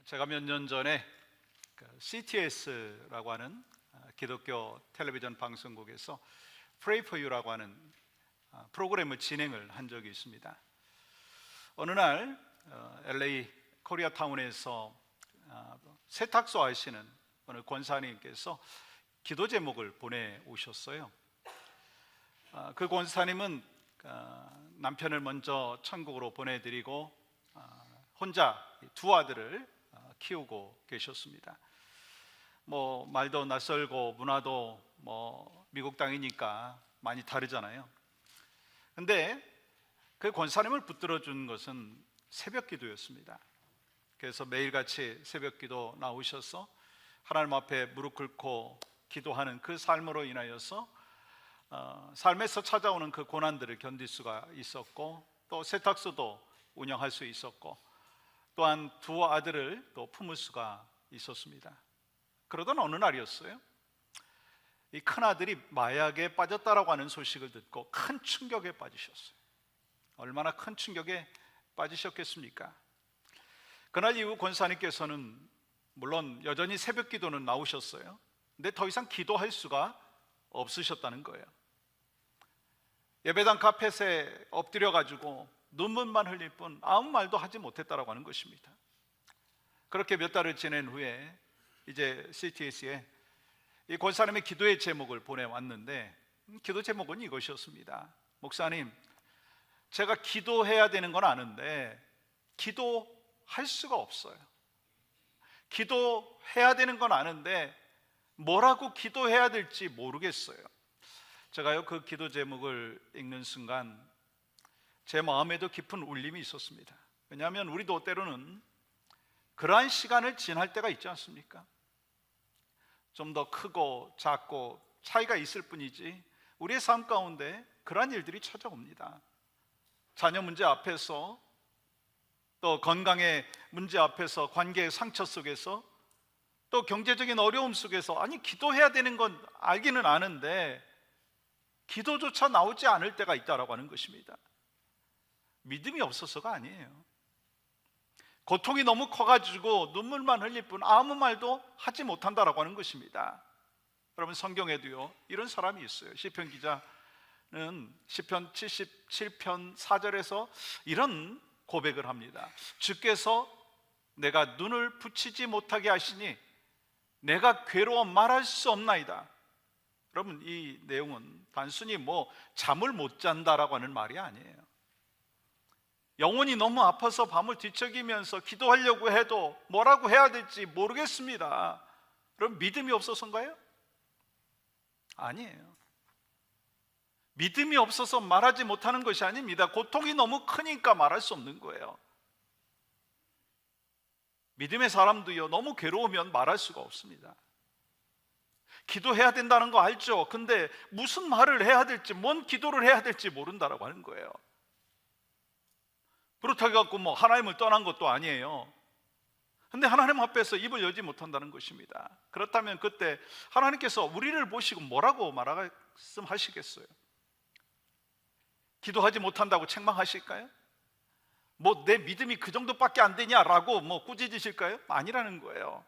제가 몇 년 전에 CTS라고 하는 기독교 텔레비전 방송국에서 Pray for You라고 하는 프로그램을 진행을 한 적이 있습니다. 어느 날 LA 코리아타운에서 세탁소 하시는 어느 권사님께서 기도 제목을 보내오셨어요. 그 권사님은 남편을 먼저 천국으로 보내드리고 혼자 두 아들을 키우고 계셨습니다. 말도 낯설고 문화도 미국 땅이니까 많이 다르잖아요. 근데 그 권사님을 붙들어 준 것은 새벽 기도였습니다. 그래서 매일같이 새벽 기도 나오셔서 하나님 앞에 무릎 꿇고 기도하는 그 삶으로 인하여서 삶에서 찾아오는 그 고난들을 견딜 수가 있었고, 또 세탁소도 운영할 수 있었고, 또한 두 아들을 또 품을 수가 있었습니다. 그러던 어느 날이었어요. 이 큰아들이 마약에 빠졌다라고 하는 소식을 듣고 큰 충격에 빠지셨어요. 얼마나 큰 충격에 빠지셨겠습니까? 그날 이후 권사님께서는 물론 여전히 새벽 기도는 나오셨어요. 근데 더 이상 기도할 수가 없으셨다는 거예요. 예배당 카펫에 엎드려가지고 눈물만 흘릴 뿐 아무 말도 하지 못했다라고 하는 것입니다. 그렇게 몇 달을 지낸 후에 이제 CTS에 이 권사님의 기도의 제목을 보내왔는데, 기도 제목은 이것이었습니다. 목사님, 제가 기도해야 되는 건 아는데 기도할 수가 없어요. 기도해야 되는 건 아는데 뭐라고 기도해야 될지 모르겠어요. 제가요, 그 기도 제목을 읽는 순간 제 마음에도 깊은 울림이 있었습니다. 왜냐하면 우리도 때로는 그러한 시간을 지날 때가 있지 않습니까? 좀 더 크고 작고 차이가 있을 뿐이지 우리의 삶 가운데 그러한 일들이 찾아옵니다. 자녀 문제 앞에서, 또 건강의 문제 앞에서, 관계의 상처 속에서, 또 경제적인 어려움 속에서, 아니 기도해야 되는 건 알기는 아는데 기도조차 나오지 않을 때가 있다라고 하는 것입니다. 믿음이 없어서가 아니에요. 고통이 너무 커가지고 눈물만 흘릴 뿐 아무 말도 하지 못한다라고 하는 것입니다. 여러분, 성경에도요 이런 사람이 있어요. 시편 기자는 시편 77편 4절에서 이런 고백을 합니다. 주께서 내가 눈을 붙이지 못하게 하시니 내가 괴로워 말할 수 없나이다. 여러분, 이 내용은 단순히 잠을 못 잔다라고 하는 말이 아니에요. 영혼이 너무 아파서 밤을 뒤척이면서 기도하려고 해도 뭐라고 해야 될지 모르겠습니다. 그럼 믿음이 없어서인가요? 아니에요. 믿음이 없어서 말하지 못하는 것이 아닙니다. 고통이 너무 크니까 말할 수 없는 거예요. 믿음의 사람도요, 너무 괴로우면 말할 수가 없습니다. 기도해야 된다는 거 알죠? 근데 무슨 말을 해야 될지, 뭔 기도를 해야 될지 모른다라고 하는 거예요. 그렇다고 해갖고 하나님을 떠난 것도 아니에요. 근데 하나님 앞에서 입을 열지 못한다는 것입니다. 그렇다면 그때 하나님께서 우리를 보시고 뭐라고 말씀하시겠어요? 기도하지 못한다고 책망하실까요? 내 믿음이 그 정도밖에 안 되냐라고 꾸짖으실까요? 아니라는 거예요.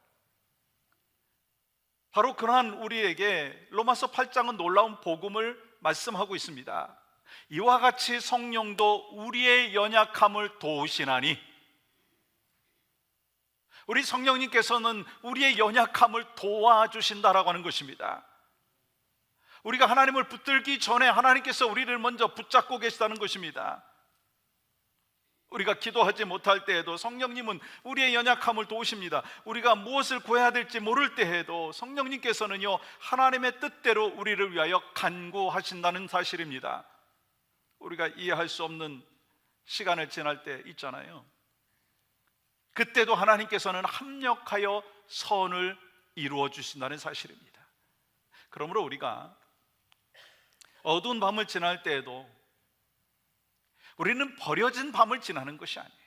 바로 그러한 우리에게 로마서 8장은 놀라운 복음을 말씀하고 있습니다. 이와 같이 성령도 우리의 연약함을 도우시나니, 우리 성령님께서는 우리의 연약함을 도와주신다라고 하는 것입니다. 우리가 하나님을 붙들기 전에 하나님께서 우리를 먼저 붙잡고 계시다는 것입니다. 우리가 기도하지 못할 때에도 성령님은 우리의 연약함을 도우십니다. 우리가 무엇을 구해야 될지 모를 때에도 성령님께서는요 하나님의 뜻대로 우리를 위하여 간구하신다는 사실입니다. 우리가 이해할 수 없는 시간을 지날 때 있잖아요. 그때도 하나님께서는 합력하여 선을 이루어 주신다는 사실입니다. 그러므로 우리가 어두운 밤을 지날 때에도 우리는 버려진 밤을 지나는 것이 아니에요.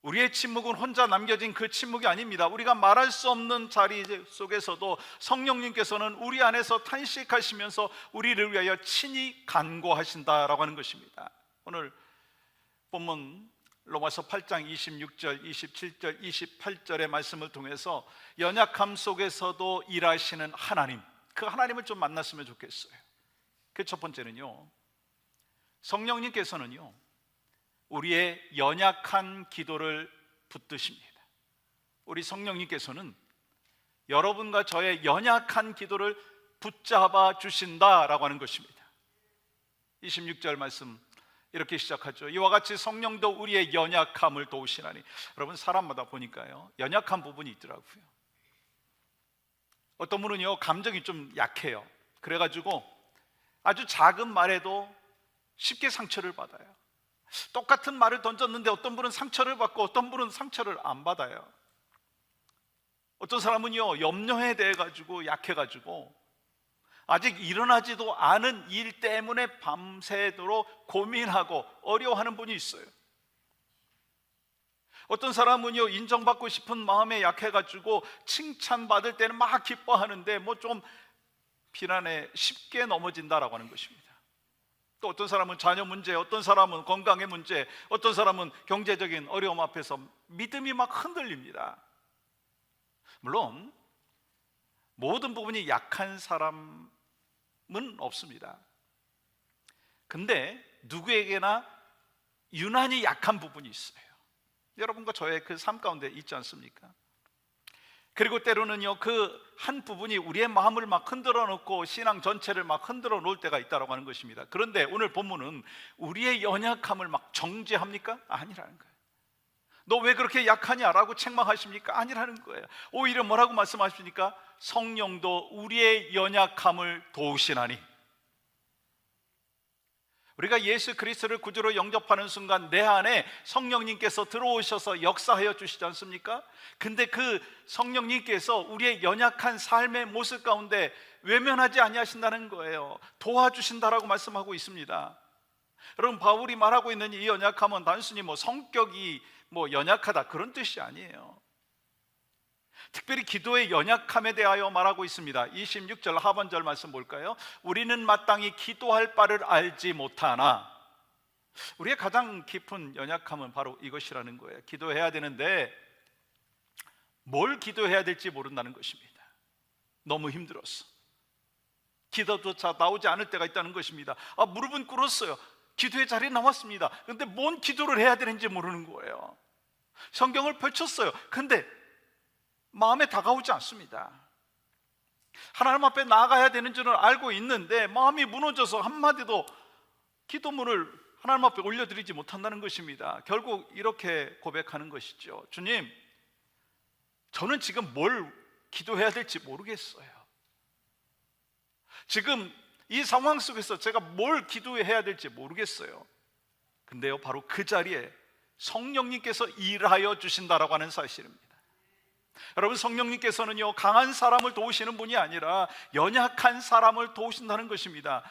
우리의 침묵은 혼자 남겨진 그 침묵이 아닙니다. 우리가 말할 수 없는 자리 속에서도 성령님께서는 우리 안에서 탄식하시면서 우리를 위하여 친히 간구하신다라고 하는 것입니다. 오늘 본문 로마서 8장 26절, 27절, 28절의 말씀을 통해서 연약함 속에서도 일하시는 하나님, 그 하나님을 좀 만났으면 좋겠어요. 그 첫 번째는요, 성령님께서는요 우리의 연약한 기도를 붙드십니다. 우리 성령님께서는 여러분과 저의 연약한 기도를 붙잡아 주신다라고 하는 것입니다. 26절 말씀 이렇게 시작하죠. 이와 같이 성령도 우리의 연약함을 도우시나니. 여러분, 사람마다 보니까요 연약한 부분이 있더라고요. 어떤 분은요 감정이 좀 약해요. 그래가지고 아주 작은 말에도 쉽게 상처를 받아요. 똑같은 말을 던졌는데 어떤 분은 상처를 받고 어떤 분은 상처를 안 받아요. 어떤 사람은요 염려에 대해 가지고 약해가지고 아직 일어나지도 않은 일 때문에 밤새도록 고민하고 어려워하는 분이 있어요. 어떤 사람은요 인정받고 싶은 마음에 약해가지고 칭찬받을 때는 막 기뻐하는데 뭐 좀 비난에 쉽게 넘어진다라고 하는 것입니다. 또 어떤 사람은 자녀 문제, 어떤 사람은 건강의 문제, 어떤 사람은 경제적인 어려움 앞에서 믿음이 막 흔들립니다. 물론 모든 부분이 약한 사람은 없습니다. 근데 누구에게나 유난히 약한 부분이 있어요. 여러분과 저의 그 삶 가운데 있지 않습니까? 그리고 때로는요 그 한 부분이 우리의 마음을 막 흔들어 놓고 신앙 전체를 막 흔들어 놓을 때가 있다고 하는 것입니다. 그런데 오늘 본문은 우리의 연약함을 막 정죄합니까? 아니라는 거예요. 너 왜 그렇게 약하냐라고 책망하십니까? 아니라는 거예요. 오히려 뭐라고 말씀하십니까? 성령도 우리의 연약함을 도우시나니. 우리가 예수 그리스도를 구주로 영접하는 순간 내 안에 성령님께서 들어오셔서 역사하여 주시지 않습니까? 근데 그 성령님께서 우리의 연약한 삶의 모습 가운데 외면하지 아니하신다는 거예요. 도와주신다라고 말씀하고 있습니다. 여러분, 바울이 말하고 있는 이 연약함은 단순히 뭐 성격이 뭐 연약하다 그런 뜻이 아니에요. 특별히 기도의 연약함에 대하여 말하고 있습니다. 26절 하반절 말씀 볼까요? 우리는 마땅히 기도할 바를 알지 못하나. 우리의 가장 깊은 연약함은 바로 이것이라는 거예요. 기도해야 되는데 뭘 기도해야 될지 모른다는 것입니다. 너무 힘들었어. 기도조차 나오지 않을 때가 있다는 것입니다. 무릎은 꿇었어요. 기도의 자리에 나왔습니다. 그런데 뭔 기도를 해야 되는지 모르는 거예요. 성경을 펼쳤어요. 근데 마음에 다가오지 않습니다. 하나님 앞에 나아가야 되는 줄은 알고 있는데 마음이 무너져서 한마디도 기도문을 하나님 앞에 올려드리지 못한다는 것입니다. 결국 이렇게 고백하는 것이죠. 주님, 저는 지금 뭘 기도해야 될지 모르겠어요. 지금 이 상황 속에서 제가 뭘 기도해야 될지 모르겠어요. 근데요 바로 그 자리에 성령님께서 일하여 주신다라고 하는 사실입니다. 여러분, 성령님께서는요 강한 사람을 도우시는 분이 아니라 연약한 사람을 도우신다는 것입니다.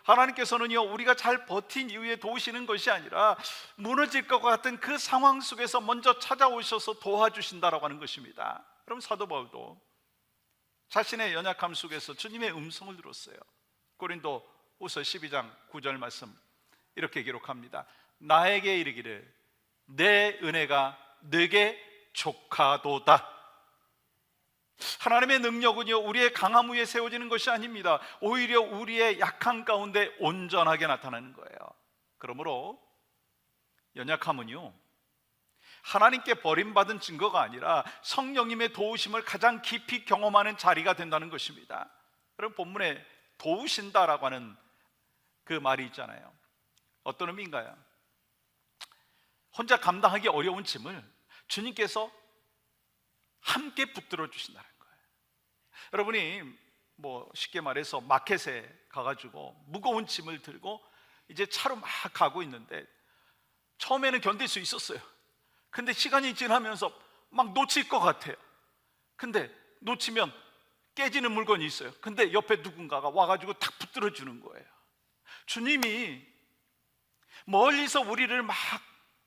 하나님께서는요 우리가 잘 버틴 이후에 도우시는 것이 아니라 무너질 것 같은 그 상황 속에서 먼저 찾아오셔서 도와주신다라고 하는 것입니다. 여러분, 사도 바울도 자신의 연약함 속에서 주님의 음성을 들었어요. 고린도후서 12장 9절 말씀 이렇게 기록합니다. 나에게 이르기를 내 은혜가 네게 족하도다. 하나님의 능력은요 우리의 강함 위에 세워지는 것이 아닙니다. 오히려 우리의 약한 가운데 온전하게 나타나는 거예요. 그러므로 연약함은요 하나님께 버림받은 증거가 아니라 성령님의 도우심을 가장 깊이 경험하는 자리가 된다는 것입니다. 여러분, 본문에 도우신다라고 하는 그 말이 있잖아요. 어떤 의미인가요? 혼자 감당하기 어려운 짐을 주님께서 함께 붙들어 주신다는 거예요. 여러분이 뭐 쉽게 말해서 마켓에 가가지고 무거운 짐을 들고 이제 차로 막 가고 있는데 처음에는 견딜 수 있었어요. 근데 시간이 지나면서 막 놓칠 것 같아요. 근데 놓치면 깨지는 물건이 있어요. 근데 옆에 누군가가 와가지고 탁 붙들어 주는 거예요. 주님이 멀리서 우리를 막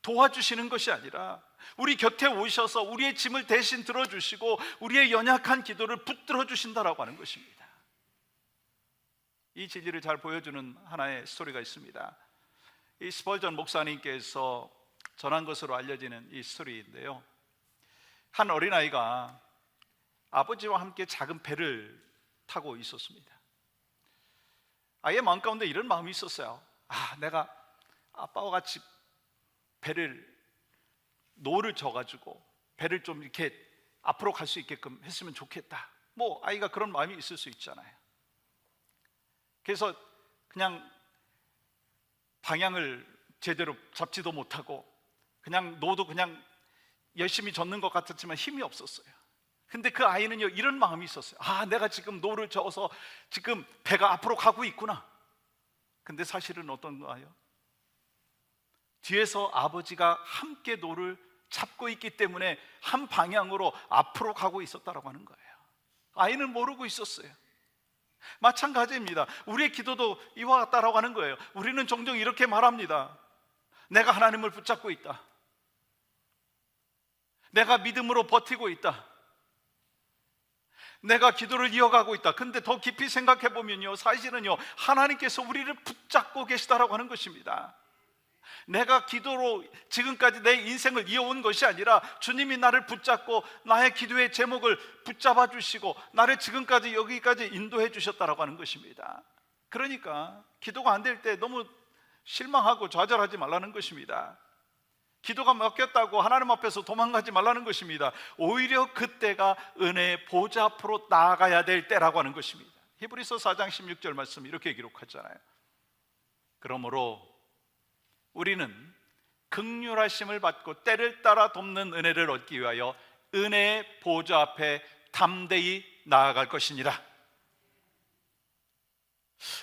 도와주시는 것이 아니라 우리 곁에 오셔서 우리의 짐을 대신 들어주시고 우리의 연약한 기도를 붙들어 주신다라고 하는 것입니다. 이 진리를 잘 보여주는 하나의 스토리가 있습니다. 이 스펄전 목사님께서 전한 것으로 알려지는 이 스토리인데요, 한 어린아이가 아버지와 함께 작은 배를 타고 있었습니다. 아이의 마음 가운데 이런 마음이 있었어요. 내가 아빠와 같이 노를 져가지고 배를 좀 이렇게 앞으로 갈 수 있게끔 했으면 좋겠다. 아이가 그런 마음이 있을 수 있잖아요. 그래서 그냥 방향을 제대로 잡지도 못하고 그냥 노도 그냥 열심히 젓는 것 같았지만 힘이 없었어요. 근데 그 아이는요, 이런 마음이 있었어요. 내가 지금 노를 저어서 지금 배가 앞으로 가고 있구나. 근데 사실은 어떤가요? 뒤에서 아버지가 함께 노를 잡고 있기 때문에 한 방향으로 앞으로 가고 있었다라고 하는 거예요. 아이는 모르고 있었어요. 마찬가지입니다. 우리의 기도도 이와 같다라고 하는 거예요. 우리는 종종 이렇게 말합니다. 내가 하나님을 붙잡고 있다. 내가 믿음으로 버티고 있다. 내가 기도를 이어가고 있다. 근데 더 깊이 생각해 보면요, 사실은요, 하나님께서 우리를 붙잡고 계시다라고 하는 것입니다. 내가 기도로 지금까지 내 인생을 이어온 것이 아니라 주님이 나를 붙잡고 나의 기도의 제목을 붙잡아 주시고 나를 지금까지 여기까지 인도해 주셨다라고 하는 것입니다. 그러니까 기도가 안 될 때 너무 실망하고 좌절하지 말라는 것입니다. 기도가 막혔다고 하나님 앞에서 도망가지 말라는 것입니다. 오히려 그때가 은혜의 보좌 앞으로 나아가야 될 때라고 하는 것입니다. 히브리서 4장 16절 말씀 이렇게 기록하잖아요. 그러므로 우리는 긍휼하심을 받고 때를 따라 돕는 은혜를 얻기 위하여 은혜의 보좌 앞에 담대히 나아갈 것이니라.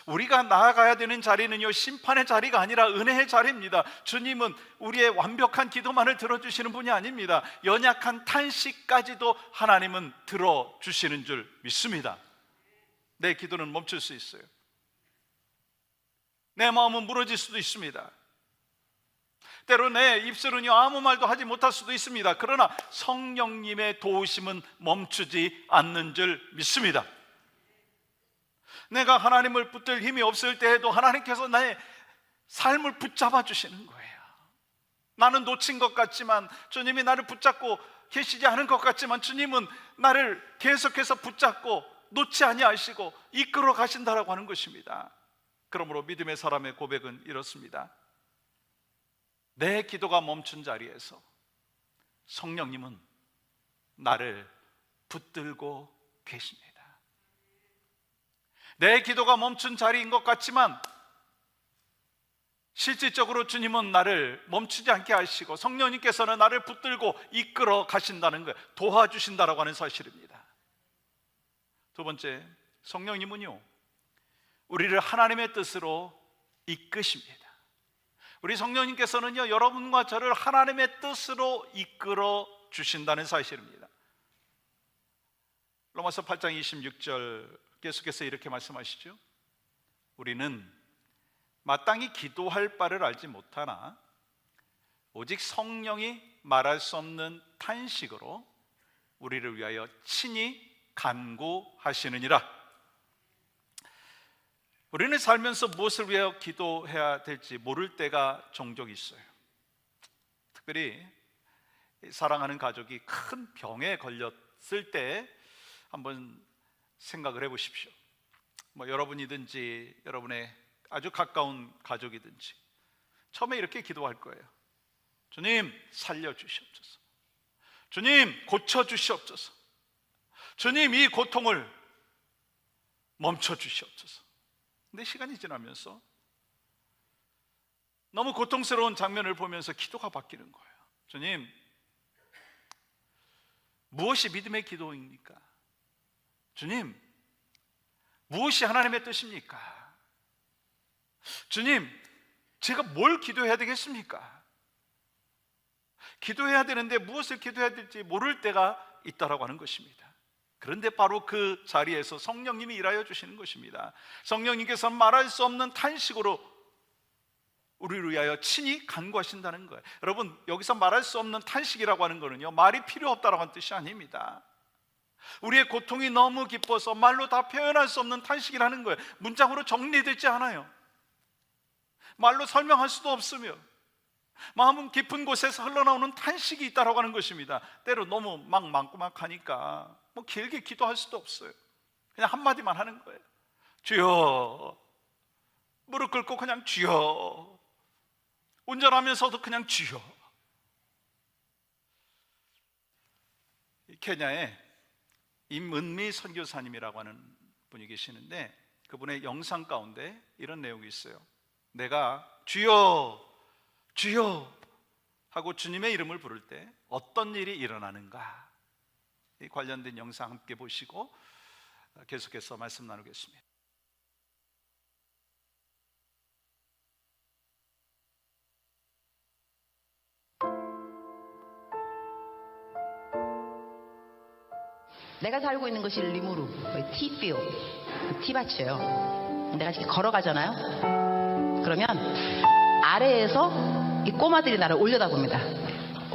우리가 나아가야 되는 자리는요, 심판의 자리가 아니라 은혜의 자리입니다. 주님은 우리의 완벽한 기도만을 들어주시는 분이 아닙니다. 연약한 탄식까지도 하나님은 들어주시는 줄 믿습니다. 내 기도는 멈출 수 있어요. 내 마음은 무너질 수도 있습니다. 때로 내 입술은요, 아무 말도 하지 못할 수도 있습니다. 그러나 성령님의 도우심은 멈추지 않는 줄 믿습니다. 내가 하나님을 붙들 힘이 없을 때에도 하나님께서 나의 삶을 붙잡아 주시는 거예요. 나는 놓친 것 같지만 주님이 나를 붙잡고 계시지 않은 것 같지만 주님은 나를 계속해서 붙잡고 놓지 아니하시고 이끌어 가신다라고 하는 것입니다. 그러므로 믿음의 사람의 고백은 이렇습니다. 내 기도가 멈춘 자리에서 성령님은 나를 붙들고 계십니다. 내 기도가 멈춘 자리인 것 같지만 실질적으로 주님은 나를 멈추지 않게 하시고 성령님께서는 나를 붙들고 이끌어 가신다는 거예요. 도와주신다라고 하는 사실입니다. 두 번째, 성령님은요, 우리를 하나님의 뜻으로 이끄십니다. 우리 성령님께서는요, 여러분과 저를 하나님의 뜻으로 이끌어 주신다는 사실입니다. 로마서 8장 26절 계속해서 이렇게 말씀하시죠. 우리는 마땅히 기도할 바를 알지 못하나 오직 성령이 말할 수 없는 탄식으로 우리를 위하여 친히 간구하시느니라. 우리는 살면서 무엇을 위하여 기도해야 될지 모를 때가 종종 있어요. 특별히 사랑하는 가족이 큰 병에 걸렸을 때 한번 생각을 해보십시오. 여러분이든지 여러분의 아주 가까운 가족이든지 처음에 이렇게 기도할 거예요. 주님 살려주시옵소서. 주님 고쳐주시옵소서. 주님 이 고통을 멈춰주시옵소서. 근데 시간이 지나면서 너무 고통스러운 장면을 보면서 기도가 바뀌는 거예요. 주님, 무엇이 믿음의 기도입니까? 주님, 무엇이 하나님의 뜻입니까? 주님, 제가 뭘 기도해야 되겠습니까? 기도해야 되는데 무엇을 기도해야 될지 모를 때가 있다라고 하는 것입니다. 그런데 바로 그 자리에서 성령님이 일하여 주시는 것입니다. 성령님께서 말할 수 없는 탄식으로 우리를 위하여 친히 간구하신다는 거예요. 여러분, 여기서 말할 수 없는 탄식이라고 하는 거는요, 말이 필요 없다라고 하는 뜻이 아닙니다. 우리의 고통이 너무 깊어서 말로 다 표현할 수 없는 탄식이라는 거예요. 문장으로 정리되지 않아요. 말로 설명할 수도 없으며 마음 깊은 곳에서 흘러나오는 탄식이 있다라고 하는 것입니다. 때로 너무 막 많고 막 하니까 뭐 길게 기도할 수도 없어요. 그냥 한마디만 하는 거예요. 주여. 무릎 꿇고 그냥 주여. 운전하면서도 그냥 주여. 케냐에 임은미 선교사님이라고 하는 분이 계시는데, 그분의 영상 가운데 이런 내용이 있어요. 내가 주여 주여 하고 주님의 이름을 부를 때 어떤 일이 일어나는가, 이 관련된 영상 함께 보시고 계속해서 말씀 나누겠습니다. 내가 살고 있는 것이 리무르, 티필, 티밭이에요. 내가 이렇게 걸어가잖아요. 그러면 아래에서 이 꼬마들이 나를 올려다봅니다.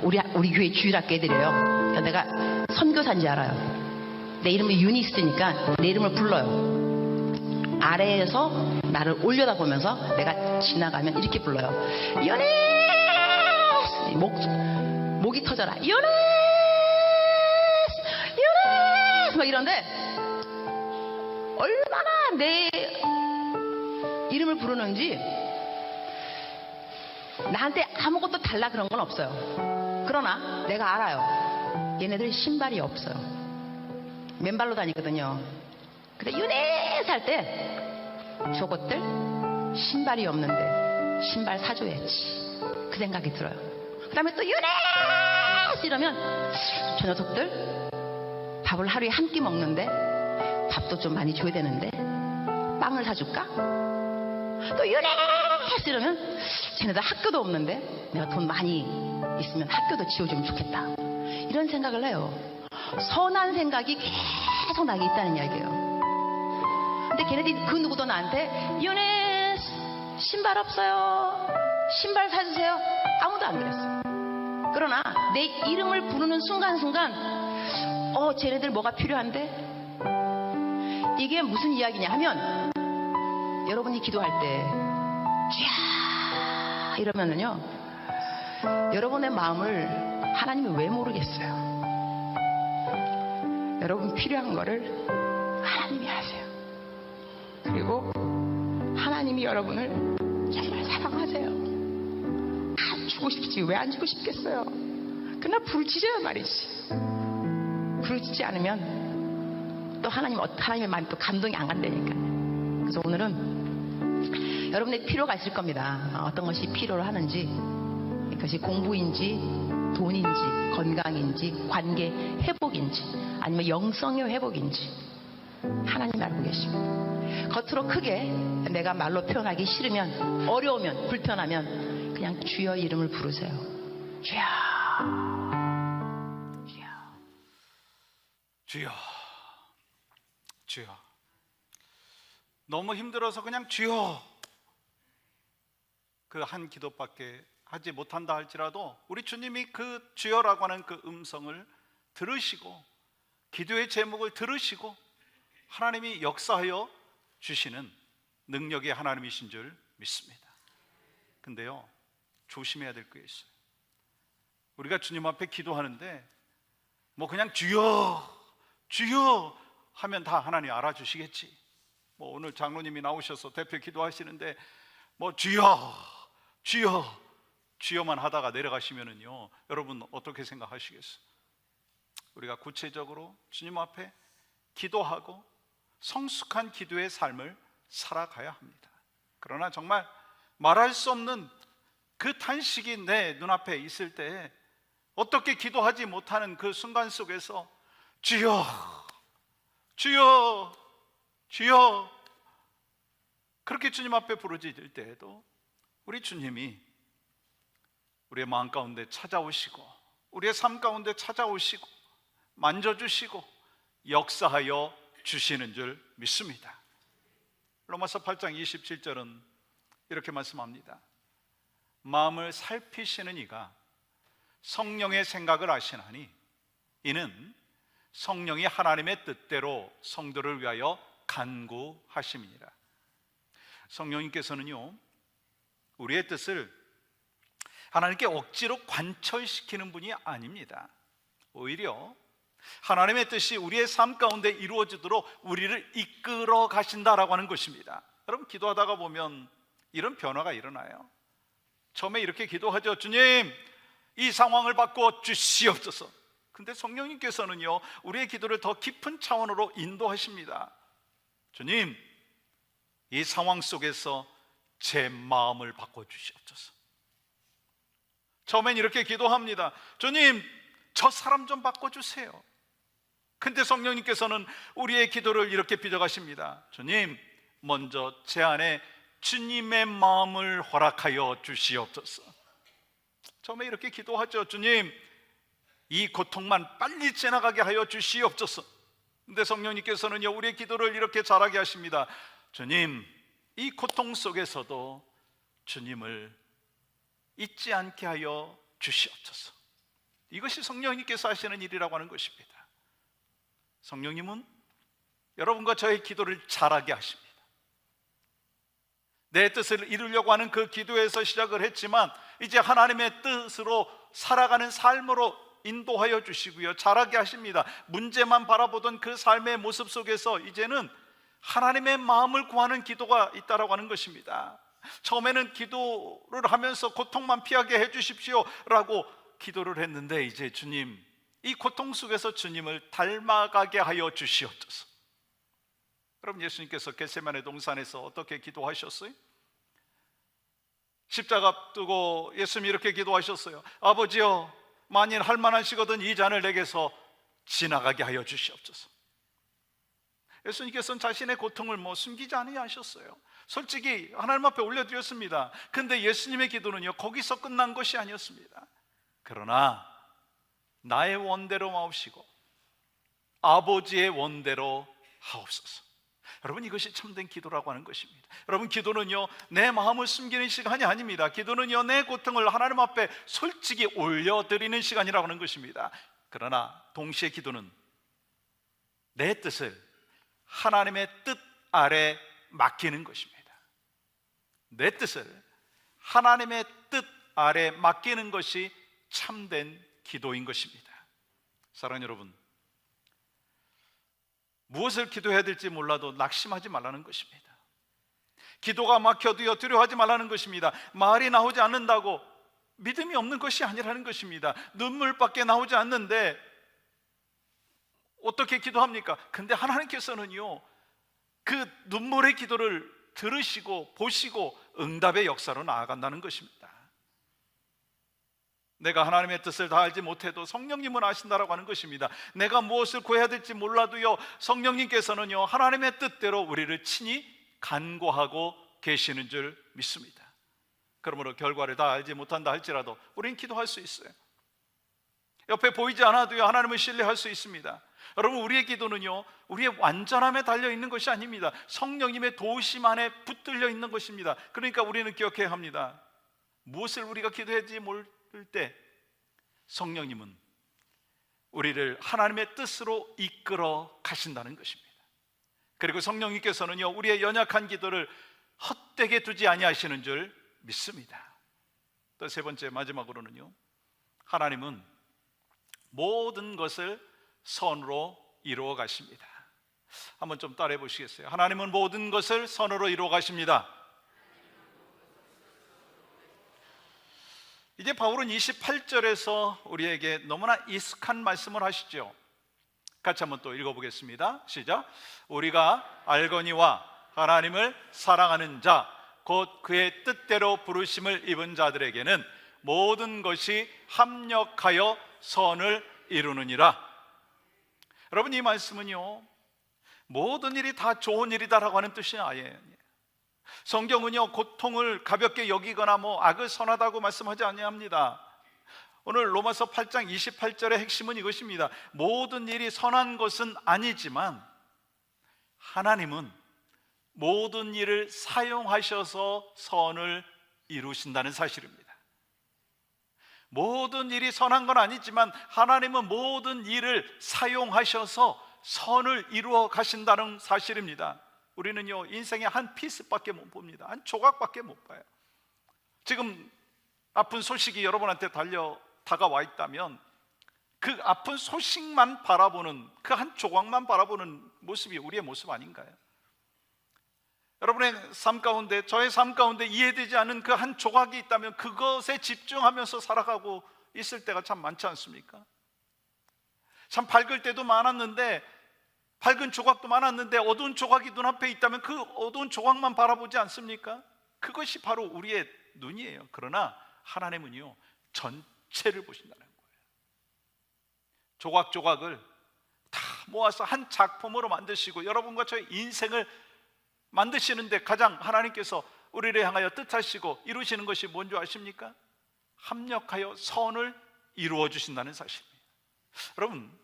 우리 교회 주일학교 애들이에요. 그러니까 내가 선교사인지 알아요. 내 이름이 유니스니까 내 이름을 불러요. 아래에서 나를 올려다보면서 내가 지나가면 이렇게 불러요. 유니스! 목이 터져라. 유니스! 막 이런데 얼마나 내 이름을 부르는지 나한테 아무것도 달라 그런 건 없어요. 그러나 내가 알아요. 얘네들 신발이 없어요. 맨발로 다니거든요. 근데 유네스 할 때 저것들 신발이 없는데 신발 사줘야지, 그 생각이 들어요. 그 다음에 또 유네스 이러면 저 녀석들 밥을 하루에 한 끼 먹는데 밥도 좀 많이 줘야 되는데 빵을 사줄까? 또 유네스 이러면 쟤네들 학교도 없는데 내가 돈 많이 있으면 학교도 지어주면 좋겠다, 이런 생각을 해요. 선한 생각이 계속 나게 있다는 이야기예요. 근데 걔네들이 그 누구도 나한테 유네스 신발 없어요, 신발 사주세요, 아무도 안 그랬어요. 그러나 내 이름을 부르는 순간순간 쟤네들 뭐가 필요한데? 이게 무슨 이야기냐 하면, 여러분이 기도할 때 쥐야 이러면은요, 여러분의 마음을 하나님이 왜 모르겠어요. 여러분 필요한 거를 하나님이 아세요. 그리고 하나님이 여러분을 정말 사랑하세요. 안 주고 싶지 왜 안 주고 싶겠어요. 그러나 부르짖어야 말이지. 부르짖지 않으면 또 하나님의 마음이 또 감동이 안 간다니까. 그래서 오늘은 여러분의 필요가 있을 겁니다. 어떤 것이 필요로 하는지, 그것이 공부인지 돈인지 건강인지 관계 회복인지 아니면 영성의 회복인지 하나님 알고 계십니다. 겉으로 크게 내가 말로 표현하기 싫으면, 어려우면, 불편하면 그냥 주여 이름을 부르세요. 주여 주여, 주여. 너무 힘들어서 그냥 주여, 그 한 기도밖에 하지 못한다 할지라도 우리 주님이 그 주여라고 하는 그 음성을 들으시고 기도의 제목을 들으시고 하나님이 역사하여 주시는 능력의 하나님이신 줄 믿습니다. 근데요, 조심해야 될 게 있어요. 우리가 주님 앞에 기도하는데 뭐 그냥 주여 주여 하면 다 하나님 알아주시겠지. 뭐 오늘 장로님이 나오셔서 대표 기도하시는데 뭐 주여 주여 주여만 하다가 내려가시면은요, 여러분 어떻게 생각하시겠어요? 우리가 구체적으로 주님 앞에 기도하고 성숙한 기도의 삶을 살아가야 합니다. 그러나 정말 말할 수 없는 그 탄식이 내 눈앞에 있을 때 어떻게 기도하지 못하는 그 순간 속에서 주여 주여 주여 그렇게 주님 앞에 부르짖을 때에도 우리 주님이 우리의 마음 가운데 찾아오시고 우리의 삶 가운데 찾아오시고 만져주시고 역사하여 주시는 줄 믿습니다. 로마서 8장 27절은 이렇게 말씀합니다. 마음을 살피시는 이가 성령의 생각을 아시나니 이는 성령이 하나님의 뜻대로 성도를 위하여 간구하심이니라. 성령님께서는요, 우리의 뜻을 하나님께 억지로 관철시키는 분이 아닙니다. 오히려 하나님의 뜻이 우리의 삶 가운데 이루어지도록 우리를 이끌어 가신다라고 하는 것입니다. 여러분, 기도하다가 보면 이런 변화가 일어나요. 처음에 이렇게 기도하죠. 주님, 이 상황을 바꿔 주시옵소서. 근데 성령님께서는요, 우리의 기도를 더 깊은 차원으로 인도하십니다. 주님, 이 상황 속에서 제 마음을 바꿔 주시옵소서. 처음엔 이렇게 기도합니다. 주님, 저 사람 좀 바꿔주세요. 근데 성령님께서는 우리의 기도를 이렇게 빚어가십니다. 주님, 먼저 제 안에 주님의 마음을 허락하여 주시옵소서. 처음에 이렇게 기도하죠. 주님, 이 고통만 빨리 지나가게 하여 주시옵소서. 근데 성령님께서는요, 우리의 기도를 이렇게 잘하게 하십니다. 주님, 이 고통 속에서도 주님을 잊지 않게 하여 주시옵소서. 이것이 성령님께서 하시는 일이라고 하는 것입니다. 성령님은 여러분과 저의 기도를 잘하게 하십니다. 내 뜻을 이루려고 하는 그 기도에서 시작을 했지만 이제 하나님의 뜻으로 살아가는 삶으로 인도하여 주시고요, 잘하게 하십니다. 문제만 바라보던 그 삶의 모습 속에서 이제는 하나님의 마음을 구하는 기도가 있다라고 하는 것입니다. 처음에는 기도를 하면서 고통만 피하게 해주십시오 라고 기도를 했는데, 이제 주님, 이 고통 속에서 주님을 닮아가게 하여 주시옵소서. 여러분, 예수님께서 겟세마네 동산에서 어떻게 기도하셨어요? 십자가 두고 예수님이 이렇게 기도하셨어요. 아버지여, 만일 할 만하시거든 이 잔을 내게서 지나가게 하여 주시옵소서. 예수님께서는 자신의 고통을 숨기지 아니하셨어요. 솔직히 하나님 앞에 올려드렸습니다. 근데 예수님의 기도는요, 거기서 끝난 것이 아니었습니다. 그러나 나의 원대로 마옵시고 아버지의 원대로 하옵소서. 여러분, 이것이 참된 기도라고 하는 것입니다. 여러분, 기도는요, 내 마음을 숨기는 시간이 아닙니다. 기도는요, 내 고통을 하나님 앞에 솔직히 올려드리는 시간이라고 하는 것입니다. 그러나 동시에 기도는 내 뜻을 하나님의 뜻 아래 맡기는 것입니다. 내 뜻을 하나님의 뜻 아래 맡기는 것이 참된 기도인 것입니다. 사랑하는 여러분, 무엇을 기도해야 될지 몰라도 낙심하지 말라는 것입니다. 기도가 막혀도요, 두려워하지 말라는 것입니다. 말이 나오지 않는다고 믿음이 없는 것이 아니라는 것입니다. 눈물밖에 나오지 않는데 어떻게 기도합니까? 근데 하나님께서는요, 그 눈물의 기도를 들으시고 보시고 응답의 역사로 나아간다는 것입니다. 내가 하나님의 뜻을 다 알지 못해도 성령님은 아신다라고 하는 것입니다. 내가 무엇을 구해야 될지 몰라도요, 성령님께서는요, 하나님의 뜻대로 우리를 친히 간구하고 계시는 줄 믿습니다. 그러므로 결과를 다 알지 못한다 할지라도 우리는 기도할 수 있어요. 옆에 보이지 않아도요, 하나님을 신뢰할 수 있습니다. 여러분, 우리의 기도는요, 우리의 완전함에 달려있는 것이 아닙니다. 성령님의 도우심 안에 붙들려 있는 것입니다. 그러니까 우리는 기억해야 합니다. 무엇을 우리가 기도해야 될지 모를 때 성령님은 우리를 하나님의 뜻으로 이끌어 가신다는 것입니다. 그리고 성령님께서는요, 우리의 연약한 기도를 헛되게 두지 아니하시는 줄 믿습니다. 또 세 번째, 마지막으로는요, 하나님은 모든 것을 선으로 이루어 가십니다. 한번 좀 따라해 보시겠어요? 하나님은 모든 것을 선으로 이루어 가십니다. 이제 바울은 28절에서 우리에게 너무나 익숙한 말씀을 하시죠. 같이 한번 또 읽어보겠습니다. 시작. 우리가 알거니와 하나님을 사랑하는 자, 곧 그의 뜻대로 부르심을 입은 자들에게는 모든 것이 합력하여 선을 이루느니라. 여러분, 이 말씀은요, 모든 일이 다 좋은 일이다라고 하는 뜻이 아니에요. 성경은요, 고통을 가볍게 여기거나 악을 선하다고 말씀하지 아니합니다. 오늘 로마서 8장 28절의 핵심은 이것입니다. 모든 일이 선한 것은 아니지만 하나님은 모든 일을 사용하셔서 선을 이루신다는 사실입니다. 모든 일이 선한 건 아니지만 하나님은 모든 일을 사용하셔서 선을 이루어 가신다는 사실입니다. 우리는요, 인생의 한 피스밖에 못 봅니다. 한 조각밖에 못 봐요. 지금 아픈 소식이 여러분한테 다가와 있다면 그 아픈 소식만 바라보는, 그 한 조각만 바라보는 모습이 우리의 모습 아닌가요? 여러분의 삶 가운데, 저의 삶 가운데 이해되지 않는 그 한 조각이 있다면 그것에 집중하면서 살아가고 있을 때가 참 많지 않습니까? 참 밝을 때도 많았는데, 밝은 조각도 많았는데 어두운 조각이 눈앞에 있다면 그 어두운 조각만 바라보지 않습니까? 그것이 바로 우리의 눈이에요. 그러나 하나님은요, 전체를 보신다는 거예요. 조각조각을 다 모아서 한 작품으로 만드시고 여러분과 저의 인생을 만드시는데 가장 하나님께서 우리를 향하여 뜻하시고 이루시는 것이 뭔지 아십니까? 합력하여 선을 이루어 주신다는 사실입니다. 여러분,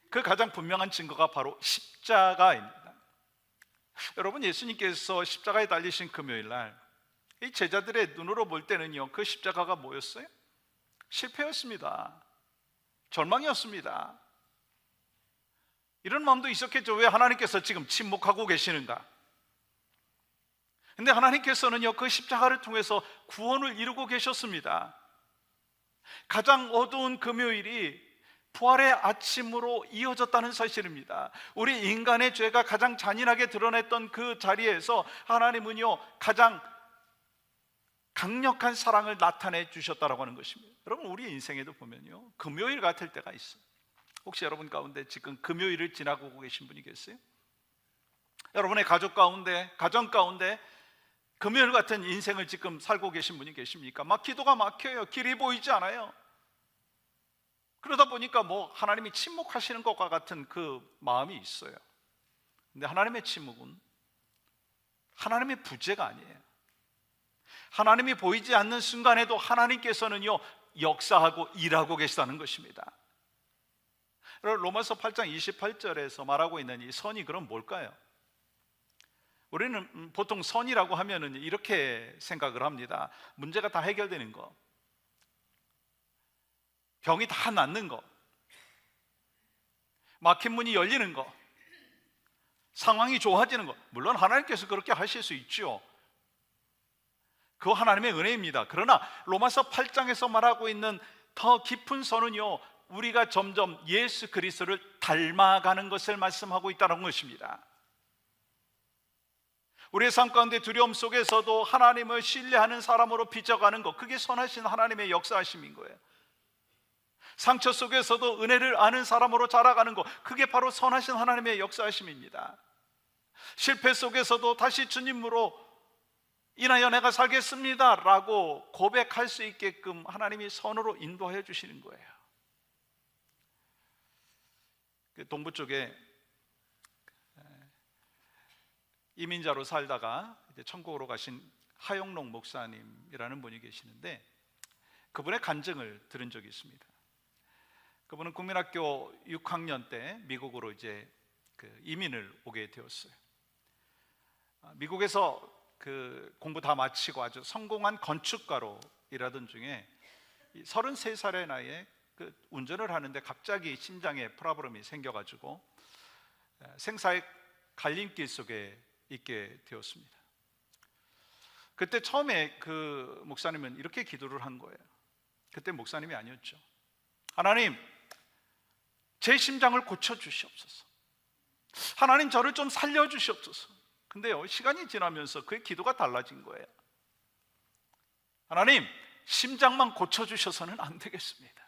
그 가장 분명한 증거가 바로 십자가입니다. 여러분, 예수님께서 십자가에 달리신 금요일 날 이 제자들의 눈으로 볼 때는요, 그 십자가가 뭐였어요? 실패였습니다. 절망이었습니다. 이런 마음도 있었겠죠. 왜 하나님께서 지금 침묵하고 계시는가? 근데 하나님께서는요, 그 십자가를 통해서 구원을 이루고 계셨습니다. 가장 어두운 금요일이 부활의 아침으로 이어졌다는 사실입니다. 우리 인간의 죄가 가장 잔인하게 드러냈던 그 자리에서 하나님은요, 가장 강력한 사랑을 나타내 주셨다라고 하는 것입니다. 여러분, 우리 인생에도 보면요, 금요일 같을 때가 있어요. 혹시 여러분 가운데 지금 금요일을 지나고 계신 분이 계세요? 여러분의 가족 가운데, 가정 가운데 금요일 같은 인생을 지금 살고 계신 분이 계십니까? 막 기도가 막혀요. 길이 보이지 않아요. 그러다 보니까 하나님이 침묵하시는 것과 같은 그 마음이 있어요. 근데 하나님의 침묵은 하나님의 부재가 아니에요. 하나님이 보이지 않는 순간에도 하나님께서는요, 역사하고 일하고 계시다는 것입니다. 로마서 8장 28절에서 말하고 있는 이 선이 그럼 뭘까요? 우리는 보통 선이라고 하면은 이렇게 생각을 합니다. 문제가 다 해결되는 거, 병이 다 낫는 거, 막힌 문이 열리는 거, 상황이 좋아지는 거. 물론 하나님께서 그렇게 하실 수 있죠. 그거 하나님의 은혜입니다. 그러나 로마서 8장에서 말하고 있는 더 깊은 선은요, 우리가 점점 예수 그리스도를 닮아가는 것을 말씀하고 있다는 것입니다. 우리의 삶 가운데 두려움 속에서도 하나님을 신뢰하는 사람으로 빚어가는 것, 그게 선하신 하나님의 역사하심인 거예요. 상처 속에서도 은혜를 아는 사람으로 자라가는 것, 그게 바로 선하신 하나님의 역사하심입니다. 실패 속에서도 다시 주님으로 인하여 내가 살겠습니다 라고 고백할 수 있게끔 하나님이 선으로 인도해 주시는 거예요. 동부 쪽에 이민자로 살다가 이제 천국으로 가신 하영록 목사님이라는 분이 계시는데, 그분의 간증을 들은 적이 있습니다. 그분은 국민학교 6학년 때 미국으로 이제 이민을 오게 되었어요. 미국에서 공부 다 마치고 아주 성공한 건축가로 일하던 중에 33살의 나이에 운전을 하는데 갑자기 심장에 프로블럼이 생겨가지고 생사의 갈림길 속에 있게 되었습니다. 그때 처음에 그 목사님은 이렇게 기도를 한 거예요. 그때 목사님이 아니었죠. 하나님, 제 심장을 고쳐주시옵소서. 하나님, 저를 좀 살려주시옵소서. 근데요, 시간이 지나면서 그의 기도가 달라진 거예요. 하나님, 심장만 고쳐주셔서는 안 되겠습니다.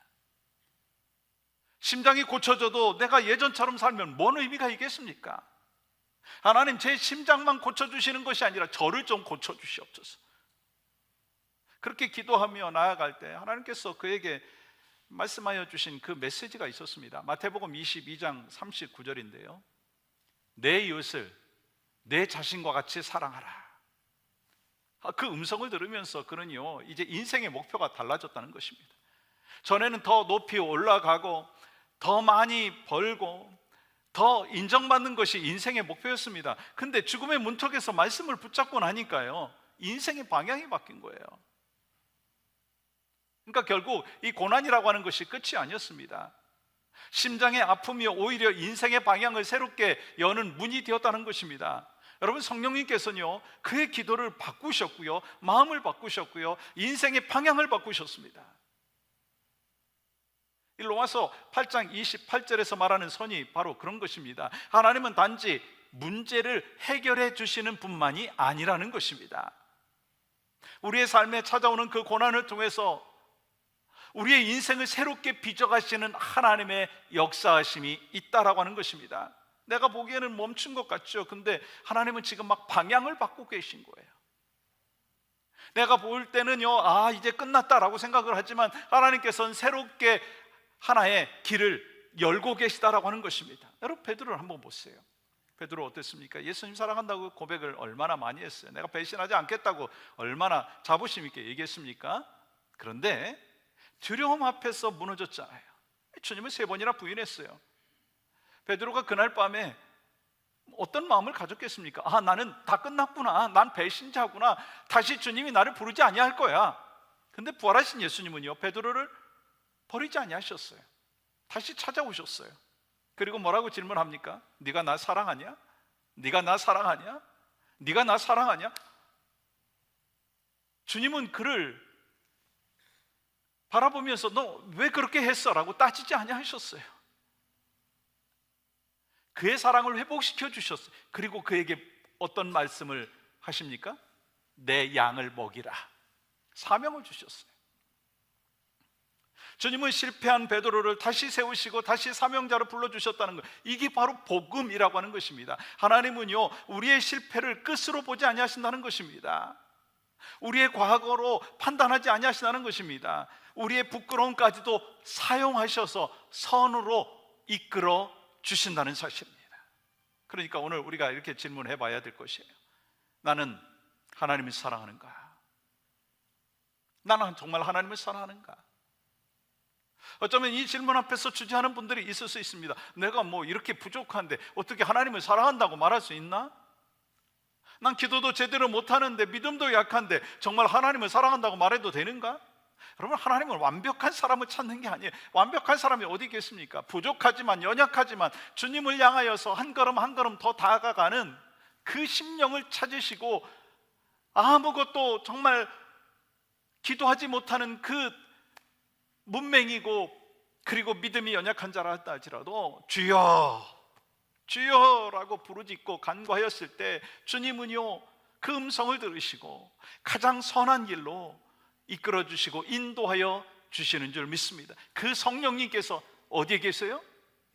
심장이 고쳐져도 내가 예전처럼 살면 뭔 의미가 있겠습니까? 하나님, 제 심장만 고쳐주시는 것이 아니라 저를 좀 고쳐주시옵소서. 그렇게 기도하며 나아갈 때 하나님께서 그에게 말씀하여 주신 그 메시지가 있었습니다. 마태복음 22장 39절인데요, 내 이웃을 내 자신과 같이 사랑하라. 그 음성을 들으면서 그는요, 이제 인생의 목표가 달라졌다는 것입니다. 전에는 더 높이 올라가고 더 많이 벌고 더 인정받는 것이 인생의 목표였습니다. 근데 죽음의 문턱에서 말씀을 붙잡고 나니까요, 인생의 방향이 바뀐 거예요. 그러니까 결국 이 고난이라고 하는 것이 끝이 아니었습니다. 심장의 아픔이 오히려 인생의 방향을 새롭게 여는 문이 되었다는 것입니다. 여러분, 성령님께서는요 그의 기도를 바꾸셨고요, 마음을 바꾸셨고요, 인생의 방향을 바꾸셨습니다. 이 로마서 8장 28절에서 말하는 선이 바로 그런 것입니다. 하나님은 단지 문제를 해결해 주시는 분만이 아니라는 것입니다. 우리의 삶에 찾아오는 그 고난을 통해서 우리의 인생을 새롭게 빚어가시는 하나님의 역사하심이 있다라고 하는 것입니다. 내가 보기에는 멈춘 것 같죠. 근데 하나님은 지금 막 방향을 바꾸고 계신 거예요. 내가 볼 때는요, 이제 끝났다라고 생각을 하지만 하나님께서는 새롭게 하나의 길을 열고 계시다라고 하는 것입니다. 여러분, 베드로를 한번 보세요. 베드로 어땠습니까? 예수님 사랑한다고 고백을 얼마나 많이 했어요. 내가 배신하지 않겠다고 얼마나 자부심 있게 얘기했습니까? 그런데 두려움 앞에서 무너졌잖아요. 주님을 3번이나 부인했어요. 베드로가 그날 밤에 어떤 마음을 가졌겠습니까? 나는 다 끝났구나, 난 배신자구나, 다시 주님이 나를 부르지 아니할 거야. 근데 부활하신 예수님은요 베드로를 버리지 아니하셨어요. 다시 찾아오셨어요. 그리고 뭐라고 질문합니까? 네가 나 사랑하냐? 네가 나 사랑하냐? 네가 나 사랑하냐? 주님은 그를 바라보면서 너 왜 그렇게 했어? 라고 따지지 아니하셨어요. 그의 사랑을 회복시켜 주셨어요. 그리고 그에게 어떤 말씀을 하십니까? 내 양을 먹이라, 사명을 주셨어요. 주님은 실패한 베드로를 다시 세우시고 다시 사명자로 불러주셨다는 것, 이게 바로 복음이라고 하는 것입니다. 하나님은요 우리의 실패를 끝으로 보지 아니하신다는 것입니다. 우리의 과거로 판단하지 아니하신다는 것입니다. 우리의 부끄러움까지도 사용하셔서 선으로 이끌어 주신다는 사실입니다. 그러니까 오늘 우리가 이렇게 질문해 봐야 될 것이에요. 나는 하나님을 사랑하는가? 나는 정말 하나님을 사랑하는가? 어쩌면 이 질문 앞에서 주저하는 분들이 있을 수 있습니다. 내가 뭐 이렇게 부족한데 어떻게 하나님을 사랑한다고 말할 수 있나? 난 기도도 제대로 못하는데, 믿음도 약한데 정말 하나님을 사랑한다고 말해도 되는가? 여러분, 하나님은 완벽한 사람을 찾는 게 아니에요. 완벽한 사람이 어디 있겠습니까? 부족하지만, 연약하지만 주님을 향하여서 한 걸음 한 걸음 더 다가가는 그 심령을 찾으시고, 아무것도 정말 기도하지 못하는 그 문맹이고 그리고 믿음이 연약한 자라 할지라도 주여 주여라고 부르짖고 간구하였을 때 주님은요 그 음성을 들으시고 가장 선한 길로 이끌어 주시고 인도하여 주시는 줄 믿습니다. 그 성령님께서 어디에 계세요?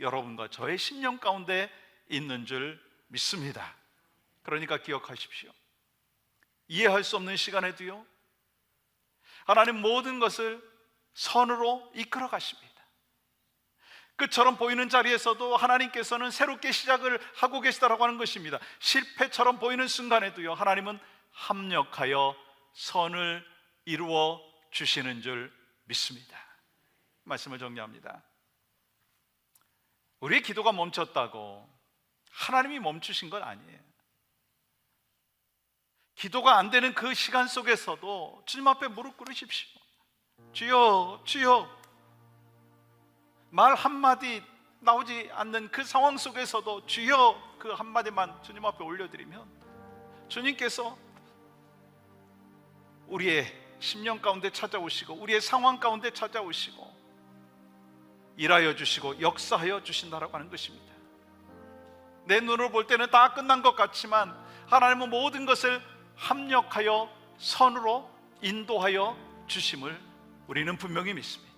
여러분과 저의 심령 가운데 있는 줄 믿습니다. 그러니까 기억하십시오. 이해할 수 없는 시간에도요 하나님 모든 것을 선으로 이끌어 가십니다. 끝처럼 보이는 자리에서도 하나님께서는 새롭게 시작을 하고 계시다라고 하는 것입니다. 실패처럼 보이는 순간에도요 하나님은 합력하여 선을 이루어 주시는 줄 믿습니다. 말씀을 정리합니다. 우리의 기도가 멈췄다고 하나님이 멈추신 건 아니에요. 기도가 안 되는 그 시간 속에서도 주님 앞에 무릎 꿇으십시오. 주여 주여, 말 한마디 나오지 않는 그 상황 속에서도 주여 그 한마디만 주님 앞에 올려드리면 주님께서 우리의 심령 가운데 찾아오시고 우리의 상황 가운데 찾아오시고 일하여 주시고 역사하여 주신다라고 하는 것입니다. 내 눈으로 볼 때는 다 끝난 것 같지만 하나님은 모든 것을 합력하여 선으로 인도하여 주심을 우리는 분명히 믿습니다.